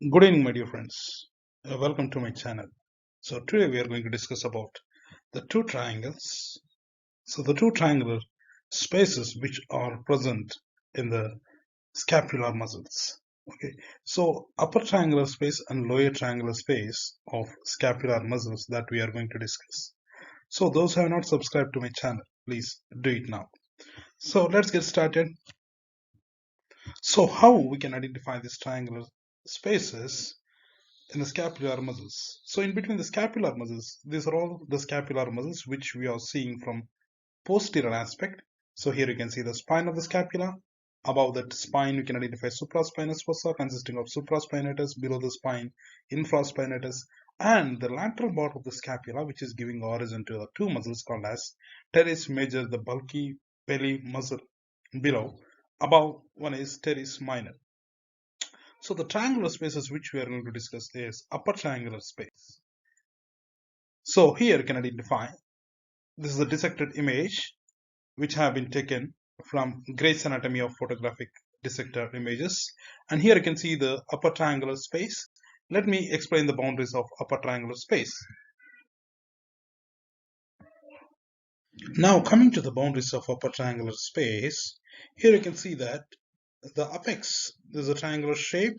Good evening, my dear friends. Welcome to my channel. So today we are going to discuss about the two triangles. So the two triangular spaces which are present in the scapular muscles. Okay. So upper triangular space and lower triangular space of scapular muscles that we are going to discuss. So those who have not subscribed to my channel, please do it now. So let's get started. So how we can identify these triangular spaces in the scapular muscles. So in between the scapular muscles, these are all the scapular muscles which we are seeing from posterior aspect. So here you can see the spine of the scapula. Above that spine, we can identify supraspinous fossa consisting of supraspinatus, below the spine, infraspinatus, and the lateral part of the scapula, which is giving origin to the two muscles called as teres major, the bulky belly muscle below. Above one is teres minor. So the triangular spaces which we are going to discuss is upper triangular space. So here you can identify, this is a dissected image which have been taken from Gray's Anatomy of Photographic Dissector Images. And here you can see the upper triangular space. Let me explain the boundaries of upper triangular space. Now coming to the boundaries of upper triangular space, here you can see that the apex, there's a triangular shape,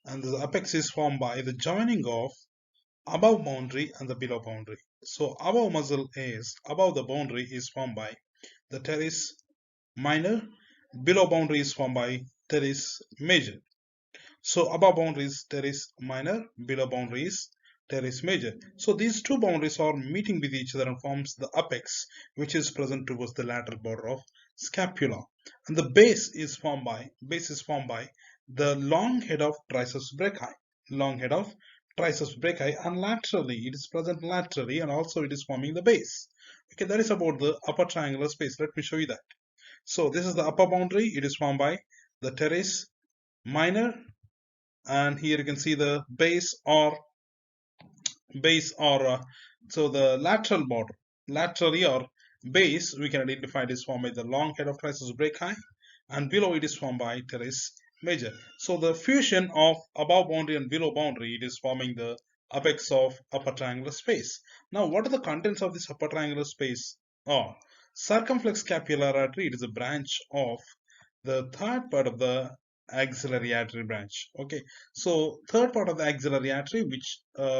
and the apex is formed by the joining of above boundary and the below boundary. So above the boundary is formed by the teres minor, below boundary is formed by teres major. So above boundary is teres minor, below boundary is teres major. So these two boundaries are meeting with each other and forms the apex, which is present towards the lateral border of scapula. And the base is formed by the long head of triceps brachii. Long head of triceps brachii, and laterally it is present laterally, and also it is forming the base. Okay, that is about the upper triangular space. Let me show you that. So this is the upper boundary. It is formed by the teres minor, and here you can see the base or so the lateral border, laterally or base, we can identify it is formed by the long head of triceps brachii, and below it is formed by teres major. So the fusion of above boundary and below boundary, it is forming the apex of upper triangular space. Now what are the contents of this upper triangular space? Oh, circumflex scapular artery, it is a branch of the third part of the axillary artery branch. Okay, so third part of the axillary artery, which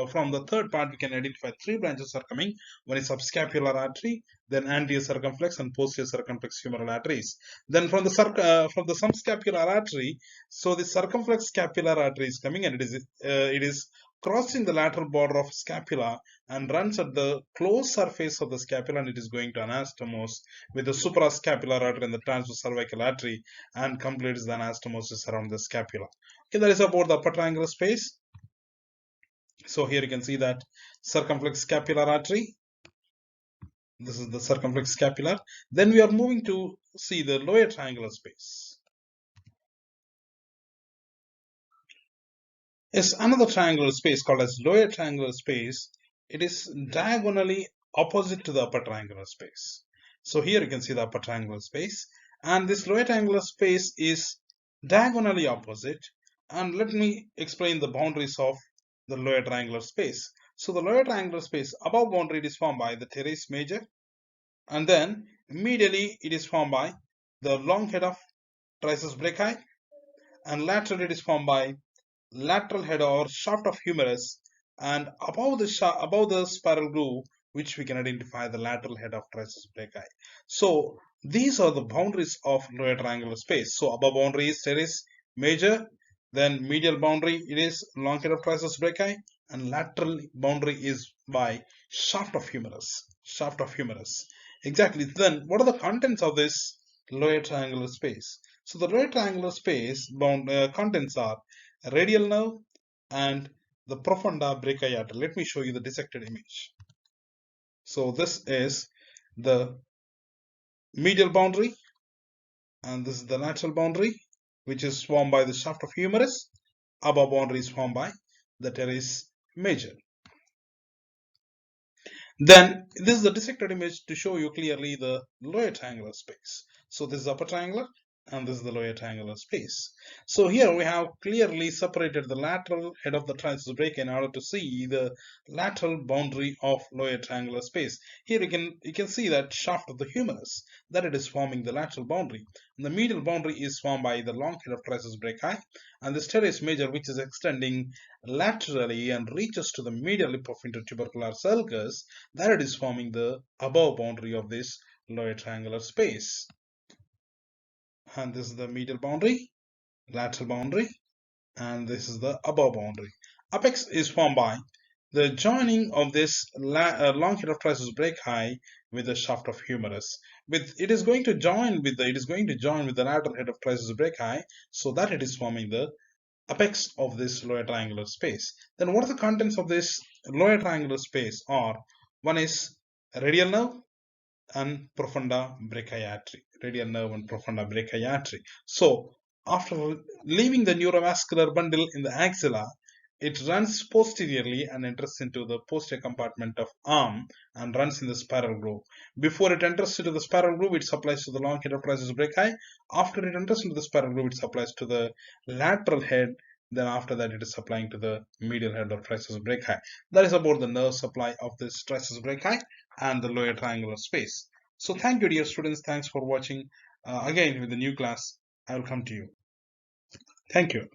from the third part we can identify three branches are coming. One is subscapular artery, then anterior circumflex and posterior circumflex humeral arteries. Then from the subscapular artery, so the circumflex scapular artery is coming, and it is crossing the lateral border of scapula and runs at the closed surface of the scapula, and it is going to anastomose with the suprascapular artery and the transverse cervical artery, and completes the anastomosis around the scapula. Okay, that is about the upper triangular space. So here you can see that circumflex scapular artery. This is the circumflex scapular. Then we are moving to see the lower triangular space. Yes, another triangular space called as lower triangular space. It is diagonally opposite to the upper triangular space. So here you can see the upper triangular space, and this lower triangular space is diagonally opposite. And let me explain the boundaries of the lower triangular space. So the lower triangular space, above boundary it is formed by the teres major, and then medially it is formed by the long head of triceps brachii, and laterally it is formed by lateral head or shaft of humerus, and above the spiral groove, which we can identify the lateral head of triceps brachii. So these are the boundaries of lower triangular space. So above boundary is teres major, then medial boundary it is long head of triceps brachii, and lateral boundary is by shaft of humerus. Shaft of humerus. Exactly. Then what are the contents of this lower triangular space? So the lower triangular space contents are radial nerve and the profunda brachii artery. Let me show you the dissected image. So this is the medial boundary, and this is the lateral boundary, which is formed by the shaft of humerus. Above boundary is formed by the teres major. Then this is the dissected image to show you clearly the lower triangular space. So this is upper triangular, and this is the lower triangular space. So here we have clearly separated the lateral head of the tricuspid brachii in order to see the lateral boundary of lower triangular space. Here you can see that shaft of the humerus, that it is forming the lateral boundary. And the medial boundary is formed by the long head of tricuspid brachii and the teres major, which is extending laterally and reaches to the medial lip of intertubercular sulcus, that it is forming the above boundary of this lower triangular space. And this is the medial boundary, lateral boundary, and this is the above boundary. Apex is formed by the joining of this long head of tricuspid brachii with the shaft of humerus. It is going to join with the lateral head of tricuspid brachii, so that it is forming the apex of this lower triangular space. Then what are the contents of this lower triangular space? Are one is radial nerve and profunda brachii, radial nerve and profunda brachii. So after leaving the neurovascular bundle in the axilla, it runs posteriorly and enters into the posterior compartment of arm and runs in the spiral groove. Before it enters into the spiral groove, it supplies to the long head of tricuspid brachii. After it enters into the spiral groove, it supplies to the lateral head. Then after that, it is supplying to the medial head of tricuspid brachii. That is about the nerve supply of this tricuspid brachii and the lower triangular space. So thank you, dear students. Thanks for watching. Again, with the new class, I will come to you. Thank you.